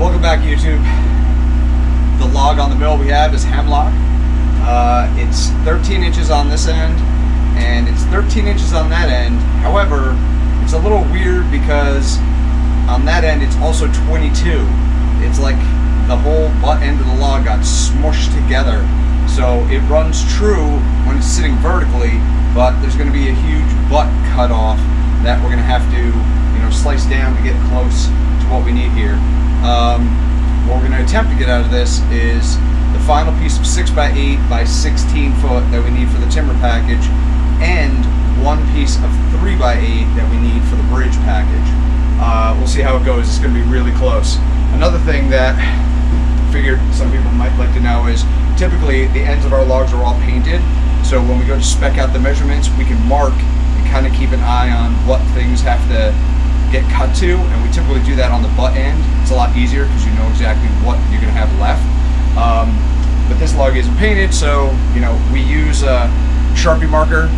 Welcome back, YouTube. The log on the mill we have is Hemlock. It's 13 inches on this end, and it's 13 inches on that end. However, it's a little weird because on that end it's also 22. It's like the whole butt end of the log got smushed together. So it runs true when it's sitting vertically, but there's going to be a huge butt cut off that we're going to have to, slice down to get close to what we need here. What we're going to attempt to get out of this is the final piece of 6x8 by 16 foot that we need for the timber package, and one piece of 3x8 that we need for the bridge package. We'll see how it goes. It's going to be really close. Another thing that I figured some people might like to know is typically the ends of our logs are all painted, so when we go to spec out the measurements, we can mark and kind of keep an eye on what things have to get cut to, and we typically do that on the butt end. It's a lot easier because you know exactly what you're going to have left. But this log isn't painted, so we use a Sharpie marker.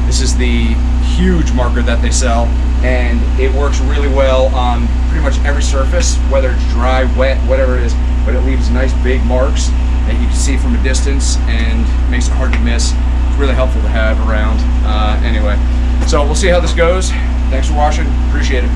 This is the huge marker that they sell, and it works really well on pretty much every surface, whether it's dry, wet, whatever it is, but it leaves nice big marks that you can see from a distance and makes it hard to miss. It's really helpful to have around. Anyway, so we'll see how this goes. Thanks for watching. Appreciate it.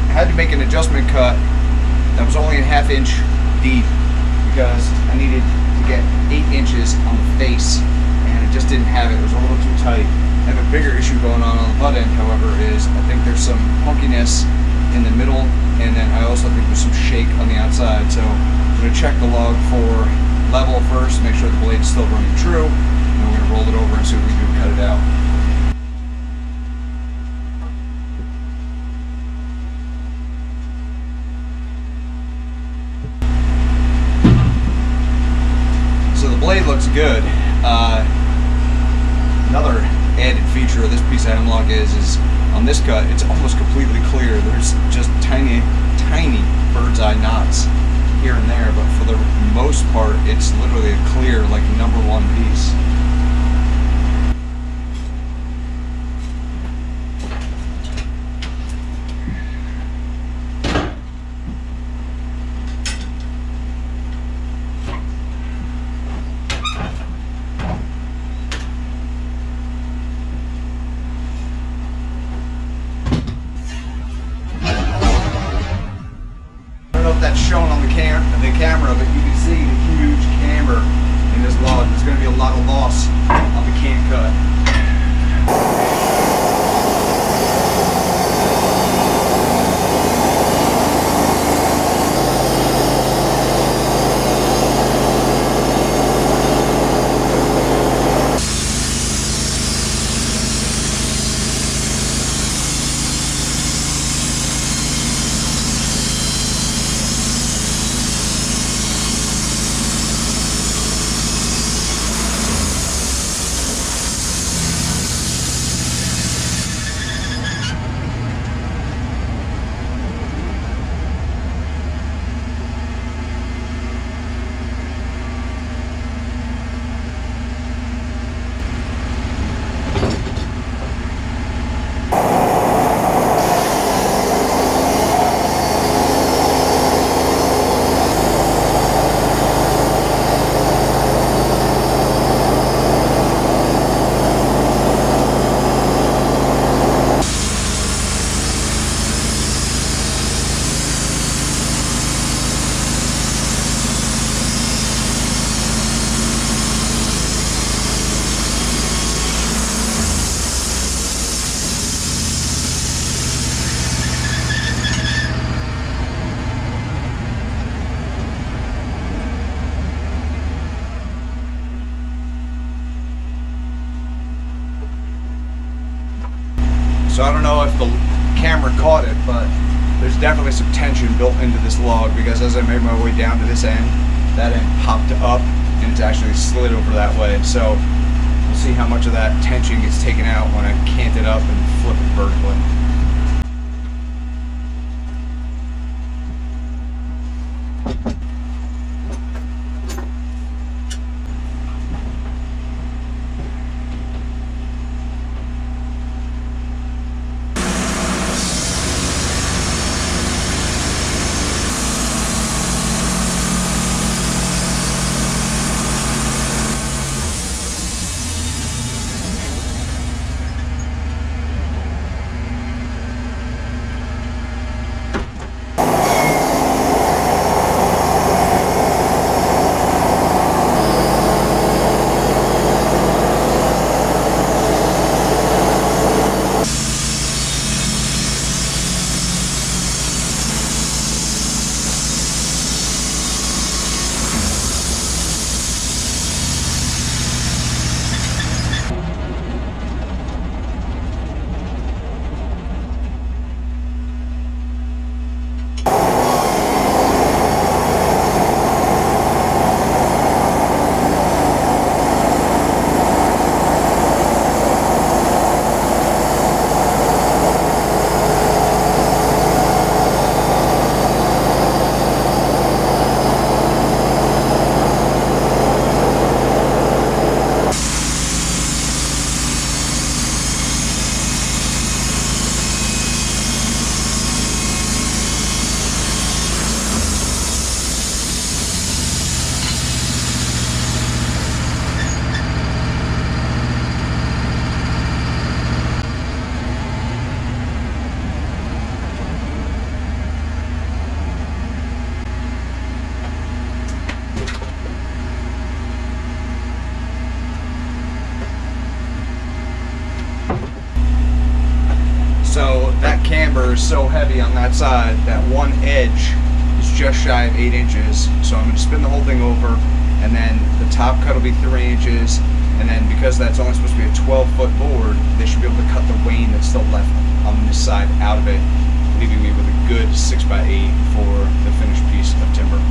I had to make an adjustment cut that was only a ½ inch deep because I needed to get 8 inches on the face, and it just didn't have it. It was a little too tight. I have a bigger issue going on the butt end, however, is I think there's some hunkiness in the middle, and then I also think there's some shake on the outside. So I'm going to check the log for level first, make sure the blade's still running true, and we're going to roll it over and see what we do to cut it out. Blade looks good. Another added feature of this piece of hemlock is on this cut, it's almost completely clear. There's just tiny bird's eye knots here and there, but for the most part, it's literally a clear, like, #1 piece. That's shown on the camera, but you can see the huge camber in this log. There's going to be a lot of loss on the can cut. So I don't know if the camera caught it, but there's definitely some tension built into this log, because as I made my way down to this end, that end popped up and it's actually slid over that way. So we'll see how much of that tension gets taken out when I cant it up and flip it vertically. So that camber is so heavy on that side that one edge is just shy of 8 inches. So I'm going to spin the whole thing over, and then the top cut will be 3 inches, and then because that's only supposed to be a 12-foot board, they should be able to cut the wane that's still left on this side out of it, leaving me with a good 6x8 for the finished piece of timber.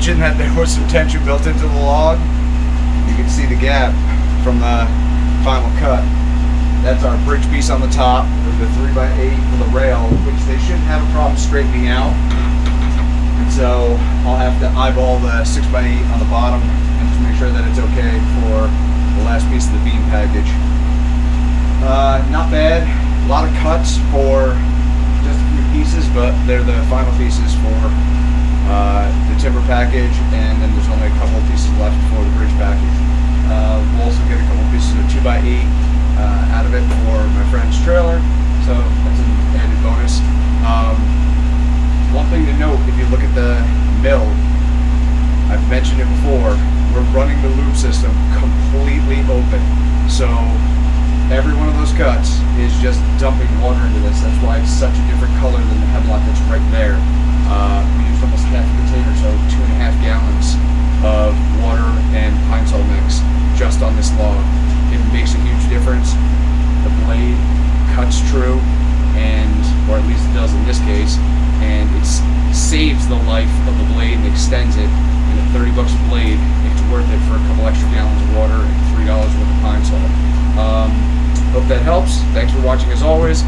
mentioned that there was some tension built into the log. You can see the gap from the final cut. That's our bridge piece on the top with the 3x8 for the rail, which they shouldn't have a problem straightening out. And so I'll have to eyeball the 6x8 on the bottom and just make sure that it's okay for the last piece of the beam package. Not bad. A lot of cuts for just a few pieces, but they're the final pieces for the timber package, and then there's only a couple of pieces left for the bridge package. We'll also get a couple pieces of 2x8 out of it for my friend's trailer, so that's an added bonus. One thing to note, if you look at the mill, I've mentioned it before, we're running the lube system completely open, so every one of those cuts is just dumping water into this. That's why it's such a different color than the Hemlock that's right there. We used almost half a container, so 2.5 gallons of water and pine sol mix just on this log. It makes a huge difference. The blade cuts true, or at least it does in this case, and it saves the life of the blade and extends it. And at 30 bucks a blade, it's worth it for a couple extra gallons of water and $3 worth of pine sol. Hope that helps. Thanks for watching as always.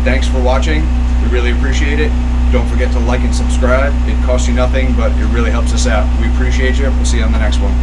Thanks for watching. We really appreciate it. Don't forget to like and subscribe. It costs you nothing, but it really helps us out. We appreciate you. We'll see you on the next one.